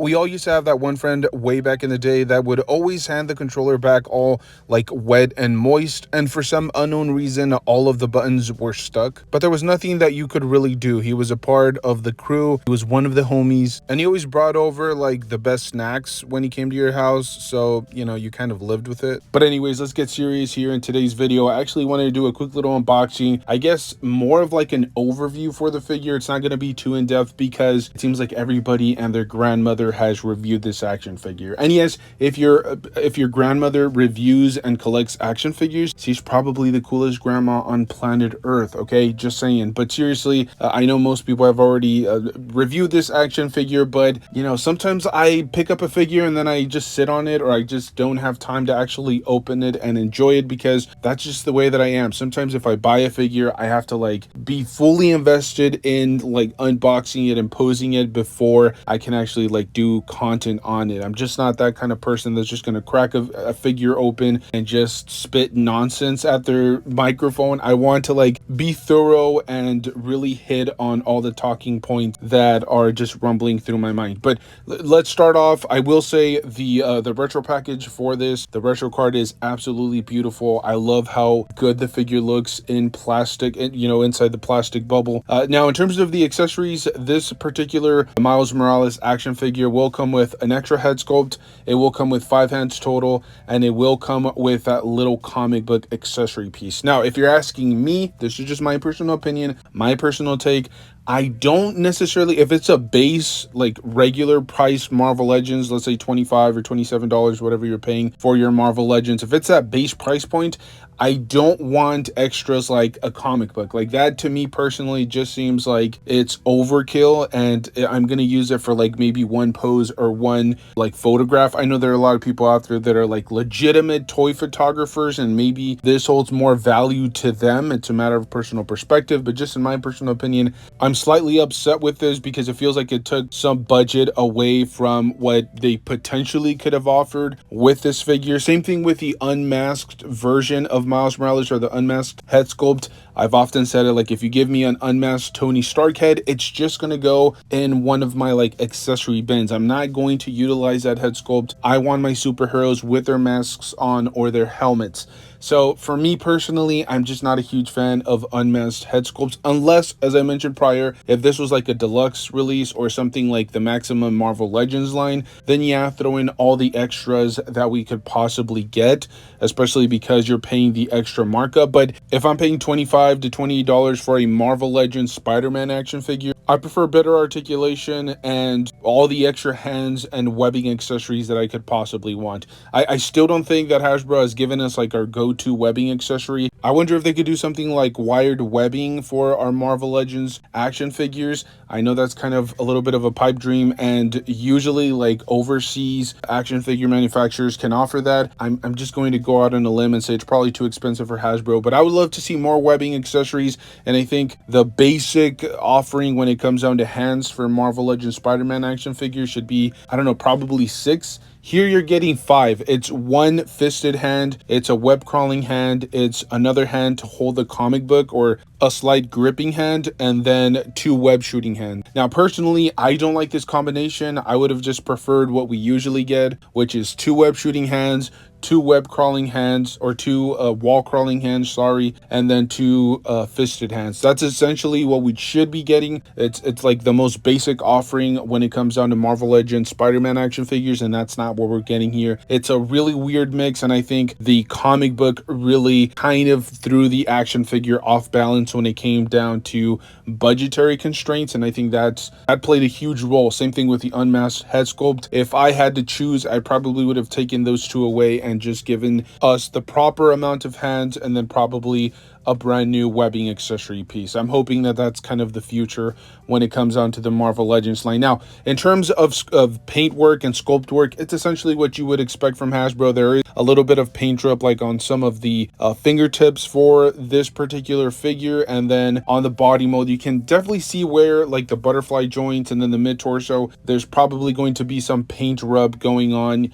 We all used to have that one friend way back in the day that would always hand the controller back all like wet and moist, and for some unknown reason, all of the buttons were stuck. But there was nothing that you could really do. He was a part of the crew, he was one of the homies, and he always brought over like the best snacks when he came to your house. So, you kind of lived with it. But, anyways, let's get serious here in today's video. I actually wanted to do a quick little unboxing. I guess more of like an overview for the figure. It's not going to be too in depth because it seems like everybody and their grandmother has reviewed this action figure. And yes, if your grandmother reviews and collects action figures, she's probably the coolest grandma on planet Earth. Okay, just saying. But seriously, I know most people have already reviewed this action figure, but sometimes I pick up a figure and then I just sit on it, or I just don't have time to actually open it and enjoy it because that's just the way that I am. Sometimes if I buy a figure, I have to like be fully invested in like unboxing it and posing it before I can actually like do content on it. I'm just not that kind of person that's just gonna crack a figure open and just spit nonsense at their microphone. I want to like be thorough and really hit on all the talking points that are just rumbling through my mind. But let's start off. I will say the retro package for this, the retro card, is absolutely beautiful. I love how good the figure looks in plastic, and inside the plastic bubble. Now, in terms of the accessories, this particular Miles Morales action figure will come with an extra head sculpt. It will come with 5 hands total, and it will come with that little comic book accessory piece. Now, if you're asking me, this is just my personal opinion, my personal take. I don't necessarily, if it's a base like regular price Marvel Legends, let's say $25 or $27, whatever you're paying for your Marvel Legends, if it's that base price point, I don't want extras like a comic book. Like that, to me personally, just seems like it's overkill, and I'm gonna use it for like maybe one pose or one like photograph. I know there are a lot of people out there that are like legitimate toy photographers, and maybe this holds more value to them. It's a matter of personal perspective, but just in my personal opinion, I'm slightly upset with this because it feels like it took some budget away from what they potentially could have offered with this figure. Same thing with the unmasked version of Miles Morales, or the unmasked head sculpt. I've often said it, like if you give me an unmasked Tony Stark head, it's just gonna go in one of my like accessory bins. I'm not going to utilize that head sculpt. I want my superheroes with their masks on or their helmets. So for me personally, I'm just not a huge fan of unmasked head sculpts, unless, as I mentioned prior, if this was like a deluxe release or something like the Maximum Marvel Legends line, then yeah, throw in all the extras that we could possibly get, especially because you're paying the extra markup. But if I'm paying $25 to $28 for a Marvel Legends Spider-Man action figure, I prefer better articulation and all the extra hands and webbing accessories that I could possibly want. I still don't think that Hasbro has given us like our go-to webbing accessory. I wonder if they could do something like wired webbing for our Marvel Legends action figures. I know that's kind of a little bit of a pipe dream, and usually like overseas action figure manufacturers can offer that. I'm just going to go out on a limb and say it's probably too expensive for Hasbro, but I would love to see more webbing accessories. And I think the basic offering when it comes down to hands for Marvel Legends Spider-Man action figures should be, I don't know, probably 6. Here you're getting 5. It's one fisted hand, it's a web crawling hand, it's another hand to hold the comic book or a slight gripping hand, and then 2 web shooting hands. Now personally, I don't like this combination. I would have just preferred what we usually get, which is 2 web shooting hands, 2 web crawling hands, or 2 wall crawling hands, sorry, and then 2 fisted hands. That's essentially what we should be getting. It's like the most basic offering when it comes down to Marvel Legends Spider-Man action figures, and that's not what we're getting here. It's a really weird mix, and I think the comic book really kind of threw the action figure off balance when it came down to budgetary constraints, and I think that played a huge role. Same thing with the unmasked head sculpt. If I had to choose, I probably would have taken those 2 away and just given us the proper amount of hands, and then probably a brand new webbing accessory piece. I'm hoping that that's kind of the future when it comes down to the Marvel Legends line. Now, in terms of paint work and sculpt work, it's essentially what you would expect from Hasbro. There is a little bit of paint drip like on some of the fingertips for this particular figure, and then on the body mold you can definitely see where like the butterfly joints and then the mid-torso, there's probably going to be some paint rub going on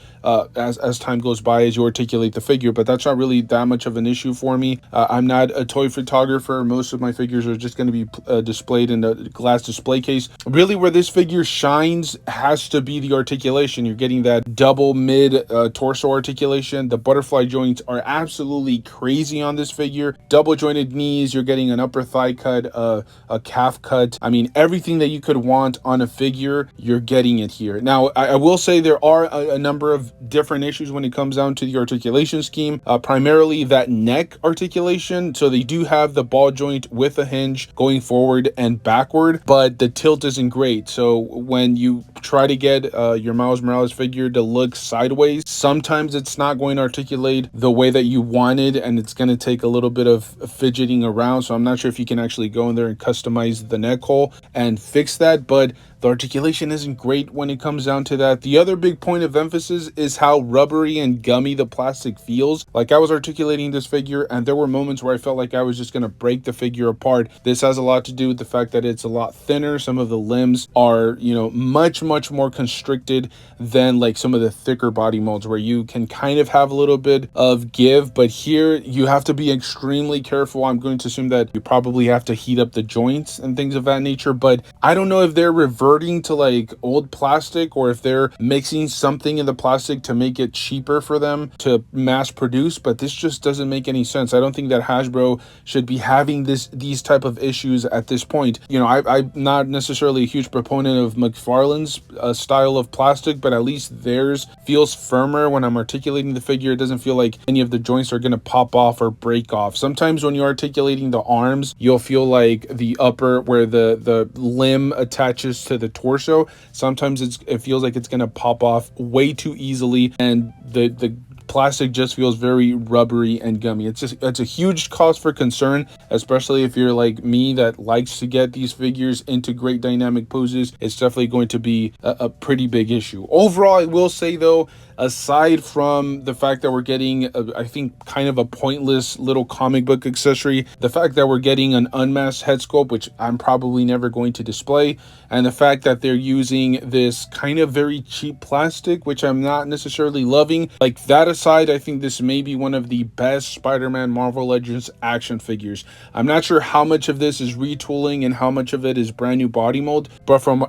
as time goes by as you articulate the figure, but that's not really that much of an issue for me. I'm not a toy photographer. Most of my figures are just going to be displayed in a glass display case. Really where this figure shines has to be the articulation. You're getting that double mid torso articulation. The butterfly joints are absolutely crazy on this figure. Double jointed knees, you're getting an upper thigh cut, a calf cut. I mean, everything that you could want on a figure, you're getting it here. Now, I will say there are a number of different issues when it comes down to the articulation scheme, primarily that neck articulation. So they do have the ball joint with a hinge going forward and backward, but the tilt isn't great. So when you try to get your Miles Morales figure to look sideways, sometimes it's not going to articulate the way that you wanted, and it's going to take a little bit of fidgeting around. So I'm not sure if you can actually go in there and customize the neck hole and fix that, but the articulation isn't great when it comes down to that. The other big point of emphasis is how rubbery and gummy the plastic feels. Like, I was articulating this figure and there were moments where I felt like I was just going to break the figure apart. This has a lot to do with the fact that it's a lot thinner. Some of the limbs are, you know, much more constricted than like some of the thicker body molds where you can kind of have a little bit of give, but here you have to be extremely careful. I'm going to assume that you probably have to heat up the joints and things of that nature, but I don't know if they're reverting to like old plastic or if they're mixing something in the plastic to make it cheaper for them to mass produce, but this just doesn't make any sense. I don't think that Hasbro should be having these type of issues at this point. You know, I'm not necessarily a huge proponent of McFarlane's style of plastic, but at least theirs feels firmer when I'm articulating the figure. It doesn't feel like any of the joints are going to pop off or break off. Sometimes when you're articulating the arms, you'll feel like the upper where the limb attaches to the torso, sometimes it feels like it's going to pop off way too easily, and the plastic just feels very rubbery and gummy. It's a huge cause for concern, especially if you're like me that likes to get these figures into great dynamic poses. It's definitely going to be a pretty big issue. Overall, I will say though, aside from the fact that we're getting I think kind of a pointless little comic book accessory, the fact that we're getting an unmasked head sculpt, which I'm probably never going to display, and the fact that they're using this kind of very cheap plastic, which I'm not necessarily loving, like that aside, I think this may be one of the best Spider-Man Marvel Legends action figures. I'm not sure how much of this is retooling and how much of it is brand new body mold, but from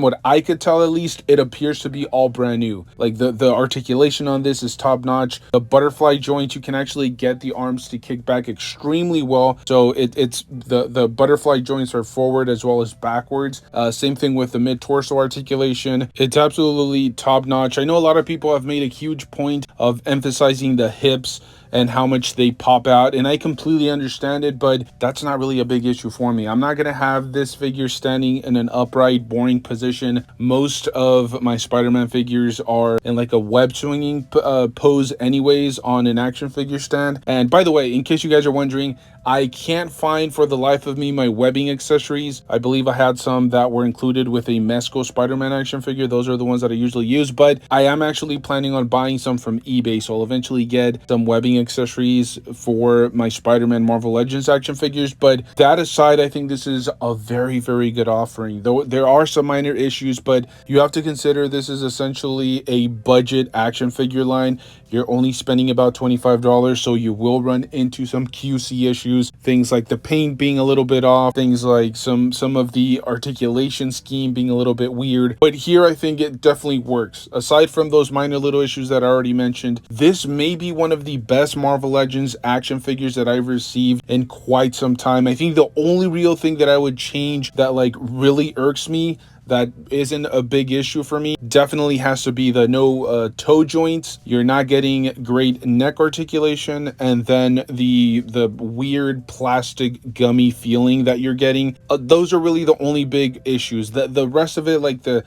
what I could tell, at least, it appears to be all brand new. Like the articulation on this is top notch. The butterfly joint, you can actually get the arms to kick back extremely well. So it's the butterfly joints are forward as well as backwards. Same thing with the mid torso articulation. It's absolutely top notch. I know a lot of people have made a huge point of emphasizing the hips and how much they pop out, and I completely understand it, but that's not really a big issue for me. I'm not gonna have this figure standing in an upright, boring position. Most of my Spider-Man figures are in like a web swinging pose anyways on an action figure stand. And by the way, in case you guys are wondering, I can't find for the life of me my webbing accessories. I believe I had some that were included with a Mezco Spider-Man action figure. Those are the ones that I usually use, but I am actually planning on buying some from eBay, so I'll eventually get some webbing accessories for my Spider-Man Marvel Legends action figures. But that aside, I think this is a very good offering. Though there are some minor issues, but you have to consider this is essentially a budget action figure line. You're only spending about $25, so you will run into some QC issues, things like the paint being a little bit off, things like some of the articulation scheme being a little bit weird. But here I think it definitely works. Aside from those minor little issues that I already mentioned, this may be one of the best Marvel Legends action figures that I've received in quite some time. I think the only real thing that I would change that like really irks me, that isn't a big issue for me, definitely has to be the no toe joints. You're not getting great neck articulation, and then the weird plastic gummy feeling that you're getting. Those are really the only big issues. The rest of it, like the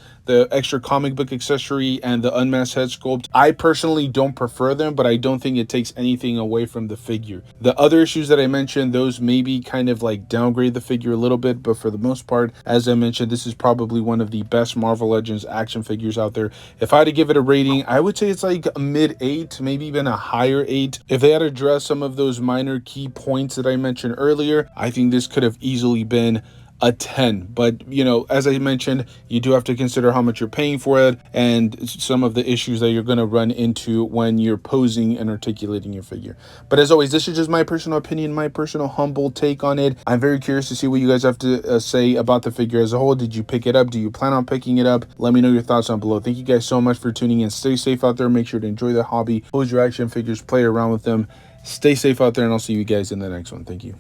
extra comic book accessory and the unmasked head sculpt, I personally don't prefer them, but I don't think it takes anything away from the figure. The other issues that I mentioned, those maybe kind of like downgrade the figure a little bit, but for the most part, as I mentioned, this is probably one of the best Marvel Legends action figures out there. If I had to give it a rating, I would say it's like a mid 8, maybe even a higher 8. If they had addressed some of those minor key points that I mentioned earlier, I think this could have easily been a 10. But you know, as I mentioned, you do have to consider how much you're paying for it and some of the issues that you're going to run into when you're posing and articulating your figure. But as always, this is just my personal opinion, my personal humble take on it. I'm very curious to see what you guys have to say about the figure as a whole. Did you pick it up? Do you plan on picking it up? Let me know your thoughts down below. Thank you guys so much for tuning in. Stay safe out there. Make sure to enjoy the hobby, pose your action figures, play around with them. Stay safe out there, and I'll see you guys in the next one. Thank you.